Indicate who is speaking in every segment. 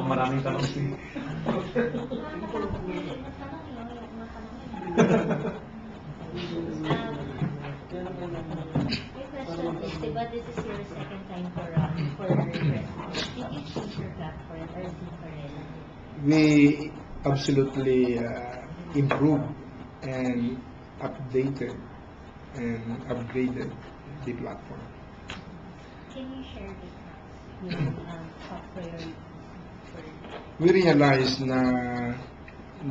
Speaker 1: maraming tanong si...
Speaker 2: My question is, diba, this is your second time for president. Did you change your platform or is it current?
Speaker 3: We absolutely improved and updated and upgraded the platform.
Speaker 2: Can you share with us your top priorities for...
Speaker 3: We realized na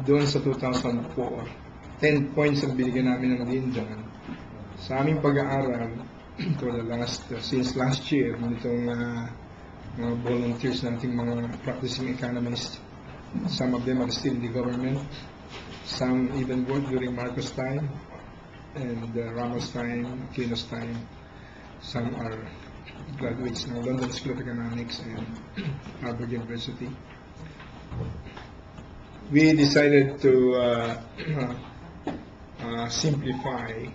Speaker 3: doon sa 2004, 10 points ang binigyan namin ng din dyan. Sa aming pag-aaral, for the since last year, nitong mga volunteers nating mga practicing economists, some of them are still in the government, some even worked during Marcos time, and Ramos time, Aquino's time, some are graduates ng London School of Economics and Harvard University. We decided to simplify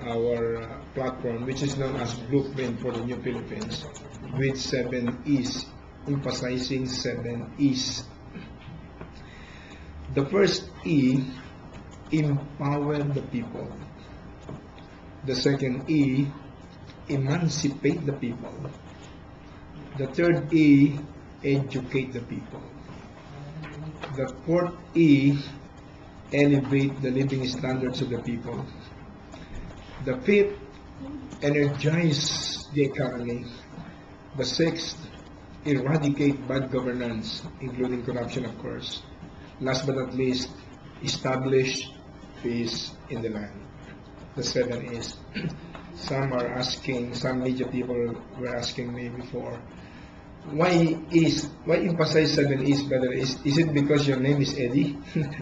Speaker 3: our platform, which is known as Blueprint for the New Philippines, with 7 E's, emphasizing 7 E's. The first E, empower the people. The second E, emancipate the people. The third E, educate the people. The fourth E, elevate the living standards of the people. The fifth, energize the economy. The sixth, eradicate bad governance, including corruption, of course. Last but not least, establish peace in the land. The 7 is, some media people were asking me before, why emphasize 7 is better? Is it because your name is Eddie?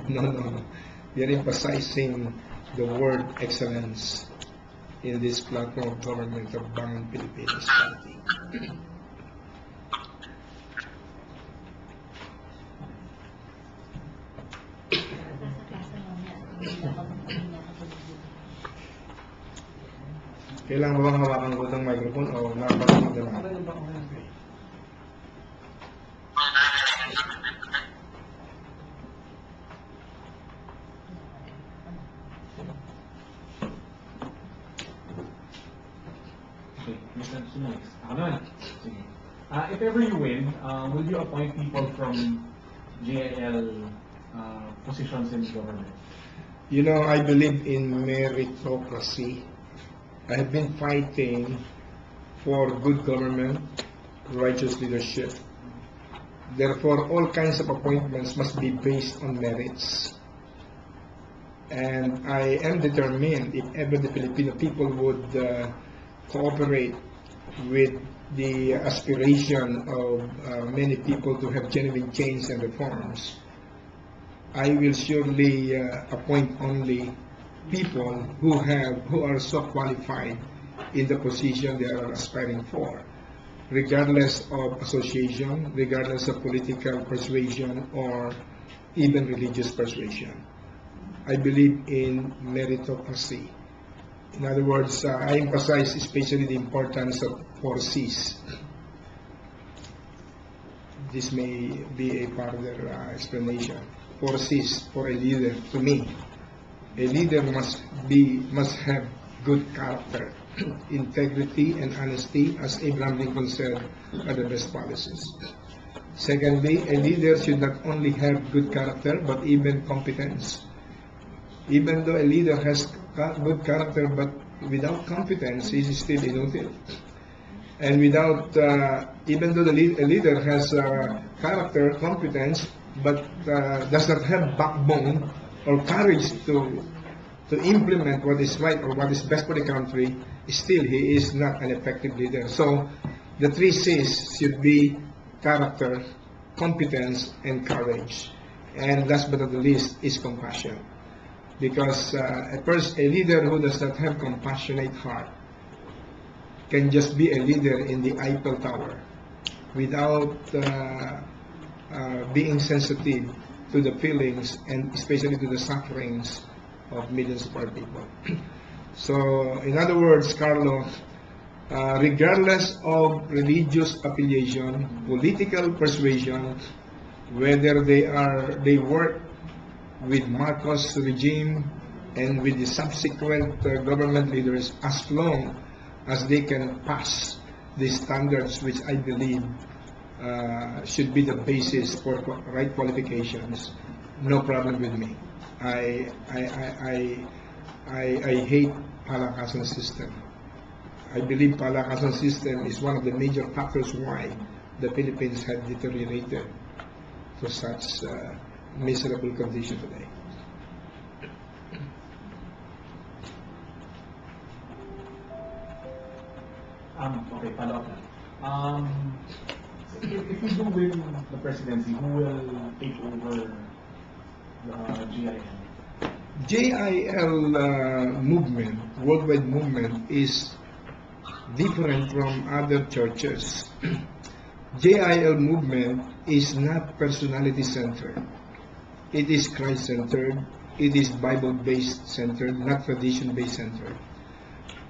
Speaker 3: No. We are emphasizing the word excellence in this platform of government of Bangon Pilipinas Party. Kailangan ba bang hawakan ko itong microphone o nakapagod na lang?
Speaker 1: If ever you win, will you appoint people from JIL positions in the government?
Speaker 3: You know, I believe in meritocracy. I have been fighting for good government, righteous leadership. Therefore, all kinds of appointments must be based on merits. And I am determined, if ever the Filipino people would cooperate with the aspiration of many people to have genuine change and reforms, I will surely appoint only people who are so qualified in the position they are aspiring for, regardless of association, regardless of political persuasion, or even religious persuasion. I believe in meritocracy. In other words, I emphasize especially the importance of 4 C's. This may be a part of their explanation. 4 C's for a leader, to me. A leader must have good character, integrity, and honesty, as Abraham Lincoln said, are the best policies. Secondly, a leader should not only have good character, but even competence. Even though a leader has good character, but without competence, he is still inutile. And without, even though a leader has character, competence, but does not have backbone or courage to implement what is right or what is best for the country, still he is not an effective leader. So the 3 C's should be character, competence, and courage. And last but not the least is compassion. Because a leader who does not have compassionate heart can just be a leader in the Eiffel Tower without being sensitive to the feelings and especially to the sufferings of millions of our people. So, in other words, Carlo, regardless of religious affiliation, political persuasion, whether they work with Marcos regime and with the subsequent government leaders, as long as they can pass the standards which I believe should be the basis for right qualifications, no problem with me. I hate palakasan system. I believe palakasan system is one of the major factors why the Philippines had deteriorated to such miserable condition today.
Speaker 1: Okay, follow up. So if we do win the presidency, who will take over GIL?
Speaker 3: JIL movement, worldwide movement, is different from other churches. JIL movement is not personality-centered. It is Christ-centered. It is Bible-based centered, not tradition-based centered.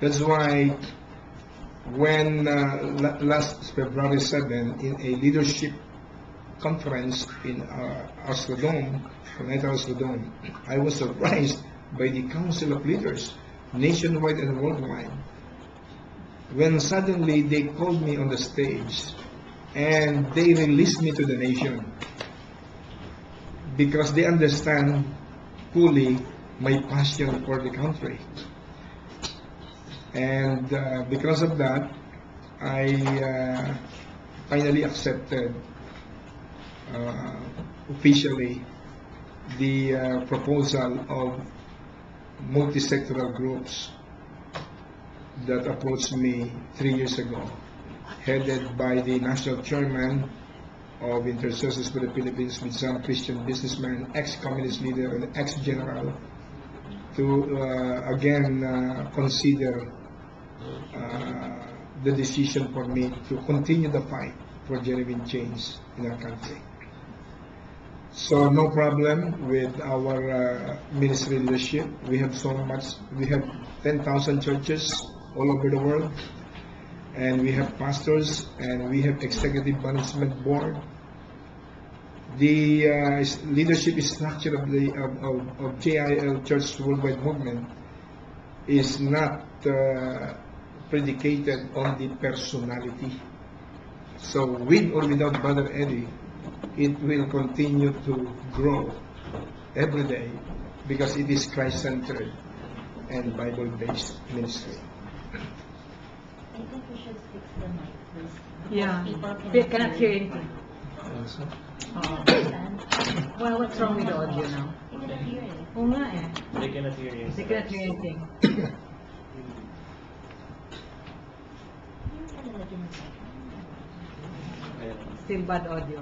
Speaker 3: That's why when last February 7, in a leadership conference in Oslo Dome, I was surprised by the Council of Leaders, nationwide and worldwide, when suddenly they called me on the stage and they released me to the nation because they understand fully my passion for the country. And because of that, I finally accepted officially the proposal of multi-sectoral groups that approached me 3 years ago, headed by the national chairman of Intercessors for the Philippines, with some Christian businessman, ex-communist leader, and ex-general, to again consider the decision for me to continue the fight for genuine change in our country. So no problem with our ministry leadership. We have so much. We have 10,000 churches all over the world, and we have pastors, and we have executive management board. The leadership structure of JIL Church Worldwide Movement is not predicated on the personality. So with or without Brother Eddie, it will continue to grow every day because it is Christ-centered and Bible-based ministry.
Speaker 2: I think we should fix the mic first.
Speaker 4: Yeah,
Speaker 2: People
Speaker 4: we cannot hear anything.
Speaker 2: understand.
Speaker 4: Well, what's wrong with the audio now?
Speaker 2: You cannot hear it.
Speaker 4: Oo nga eh.
Speaker 5: They cannot hear you.
Speaker 4: They cannot hear anything.
Speaker 2: Yung ano lagi ng mic.
Speaker 5: Ayun.
Speaker 4: Still bad audio.